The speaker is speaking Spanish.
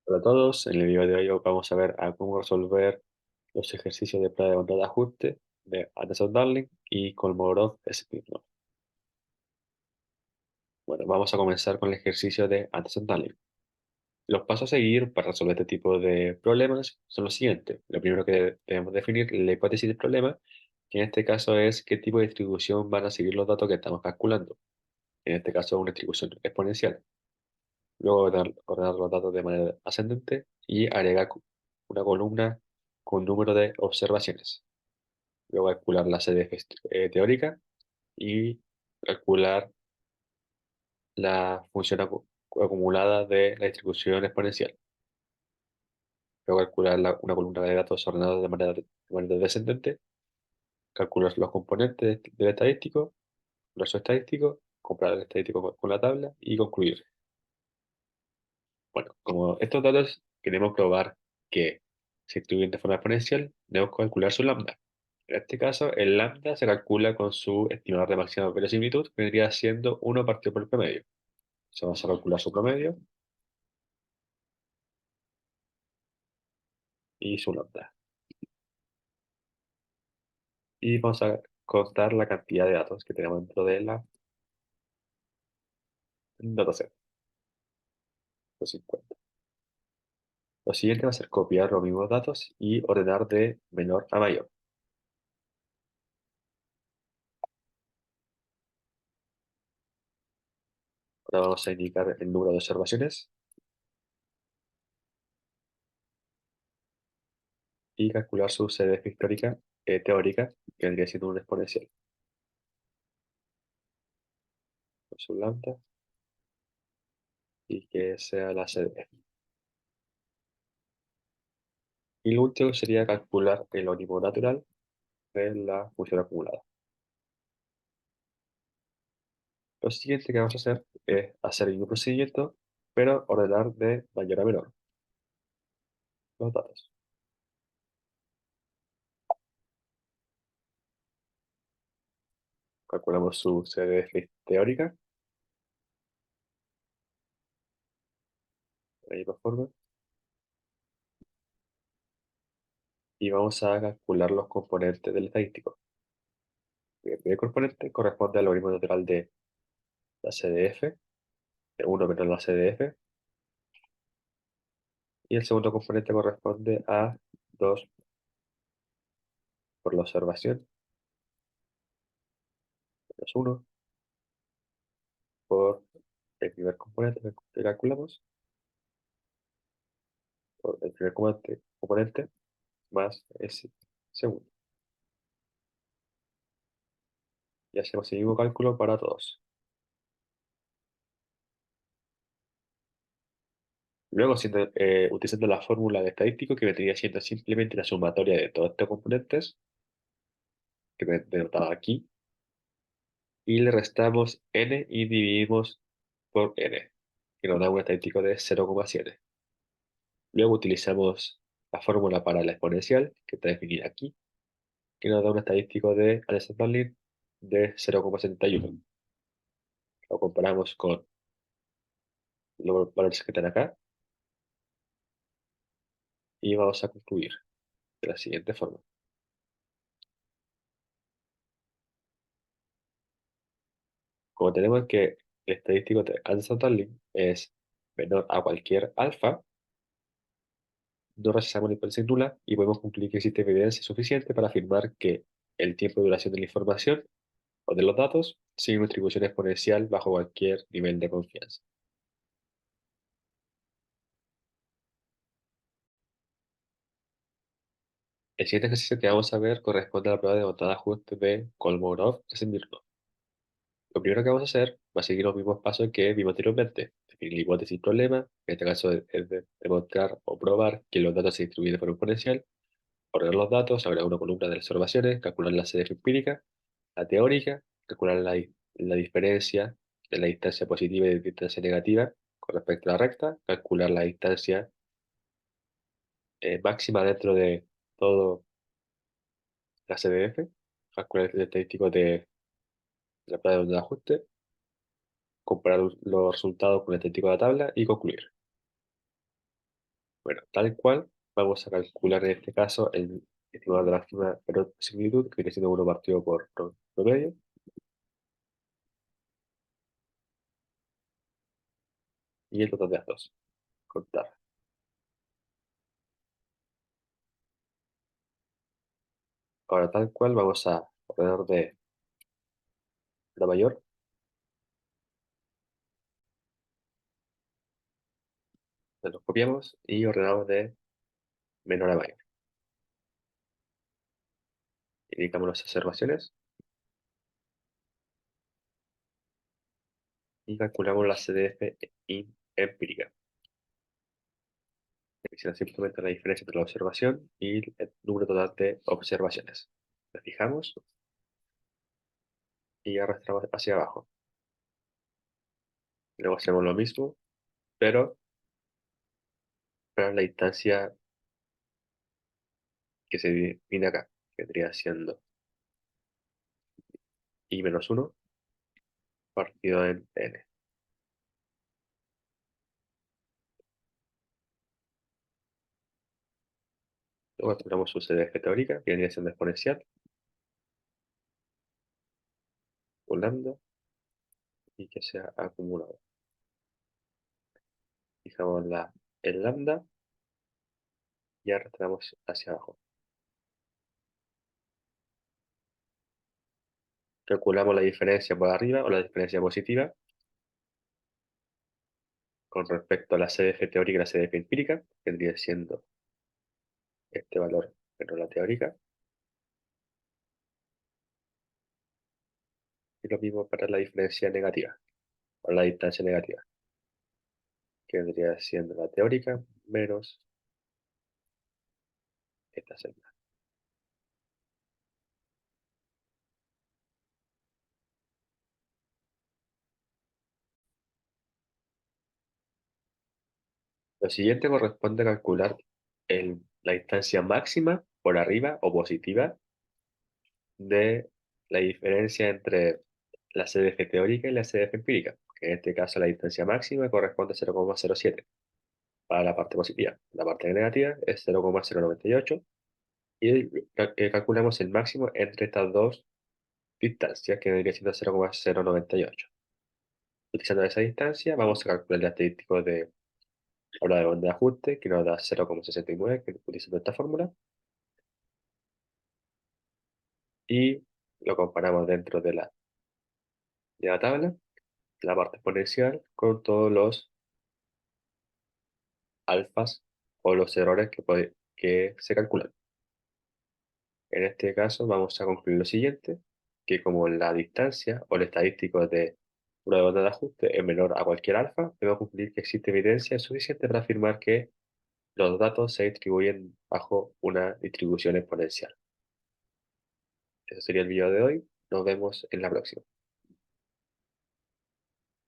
Hola a todos, en el video de hoy vamos a ver a cómo resolver los ejercicios de prueba de voluntad de ajuste de Anderson-Darling y Kolmogorov-Smirnov. Bueno, vamos a comenzar con el ejercicio de Anderson-Darling. Los pasos a seguir para resolver este tipo de problemas son los siguientes. Lo primero que debemos definir es la hipótesis del problema, que en este caso es qué tipo de distribución van a seguir los datos que estamos calculando. En este caso, una distribución exponencial. Luego ordenar los datos de manera ascendente y agregar una columna con número de observaciones. Luego calcular la CDF teórica y calcular la función acumulada de la distribución exponencial. Luego calcular una columna de datos ordenados de manera descendente. Calcular los componentes del estadístico, los estadísticos, comparar el estadístico con la tabla y concluir. Bueno, como estos datos queremos probar que se distribuyen de forma exponencial, debemos calcular su lambda. En este caso, el lambda se calcula con su estimador de máxima verosimilitud, que vendría siendo 1 partido por el promedio. Entonces vamos a calcular su promedio y su lambda. Y vamos a contar la cantidad de datos que tenemos dentro de la dataset, los 50. Lo siguiente va a ser copiar los mismos datos y ordenar de menor a mayor. Ahora vamos a indicar el número de observaciones y calcular su CDF histórica teórica, que vendría siendo un exponencial. Con su lambda y que sea la CDF. Y lo último sería calcular el ónimo natural de la función acumulada. Lo siguiente que vamos a hacer es hacer el mismo procedimiento, pero ordenar de mayor a menor los datos. Calculamos su CDF teórica, de la misma forma, y vamos a calcular los componentes del estadístico. El primer componente corresponde al logaritmo natural de la CDF, de 1 menos la CDF, y el segundo componente corresponde a 2 por la observación, menos 1 por el primer componente que calculamos, por el primer componente más ese segundo. Y hacemos el mismo cálculo para todos. Luego, utilizando la fórmula de estadístico, que vendría siendo simplemente la sumatoria de todos estos componentes, que me denotaba aquí, y le restamos n y dividimos por n, que nos da un estadístico de 0,7. Luego utilizamos la fórmula para la exponencial, que está definida aquí, que nos da un estadístico de Alexander de 0,71. Lo comparamos con los valores que están acá y vamos a concluir de la siguiente forma. Como tenemos que el estadístico de Anderson-Darling es menor a cualquier alfa, no rechazamos la hipótesis nula y podemos concluir que existe evidencia suficiente para afirmar que el tiempo de duración de la información o de los datos sigue una distribución exponencial bajo cualquier nivel de confianza. El siguiente ejercicio que vamos a ver corresponde a la prueba de montada ajuste de Kolmogorov-Smirnov. Lo primero que vamos a hacer va a seguir los mismos pasos que vimos anteriormente. Definir la hipótesis y problema, en este caso es demostrar o probar que los datos se distribuyen de forma exponencial, ordenar los datos, agregar una columna de las observaciones, calcular la CDF empírica, la teórica, calcular la diferencia de la distancia positiva y de la distancia negativa con respecto a la recta, calcular la distancia máxima dentro de todo la CDF, calcular el estadístico de la prueba de ajuste, comparar los resultados con el estadístico de la tabla y concluir. Bueno, tal cual, vamos a calcular en este caso el estimado de la máxima similitud, que viene siendo 1 partido por promedio, y el total de las dos. Contar. Ahora, tal cual, vamos a ordenar de la mayor, nos copiamos y ordenamos de menor a mayor. Indicamos las observaciones y calculamos la CDF empírica. Diciendo simplemente la diferencia entre la observación y el número total de observaciones. La fijamos y arrastramos hacia abajo. Luego hacemos lo mismo, pero para la instancia que se define acá, que vendría siendo i-1 partido en n. Luego calculamos su CDF teórica, que vendría siendo exponencial, un lambda, y que sea acumulado. Fijamos el lambda y arrastramos hacia abajo. Calculamos la diferencia por arriba o la diferencia positiva con respecto a la CDF teórica y la CDF empírica, que vendría siendo este valor menos la teórica. Y lo mismo para la diferencia negativa, o la distancia negativa, que vendría siendo la teórica menos esta celda. Lo siguiente corresponde a calcular la distancia máxima por arriba o positiva de la diferencia entre la CDF teórica y la CDF empírica, que en este caso la distancia máxima corresponde a 0,07 para la parte positiva. La parte negativa es 0,098 y calculamos el máximo entre estas dos distancias, que vendría siendo 0,098. Utilizando esa distancia, vamos a calcular el estadístico de habla de banda de ajuste, que nos da 0,69, que utilizando esta fórmula, y lo comparamos dentro de la tabla, la parte exponencial, con todos los alfas o los errores que se calculan. En este caso vamos a concluir lo siguiente, que como la distancia o el estadístico de una banda de ajuste es menor a cualquier alfa, debemos concluir que existe evidencia suficiente para afirmar que los datos se distribuyen bajo una distribución exponencial. Eso sería el video de hoy. Nos vemos en la próxima.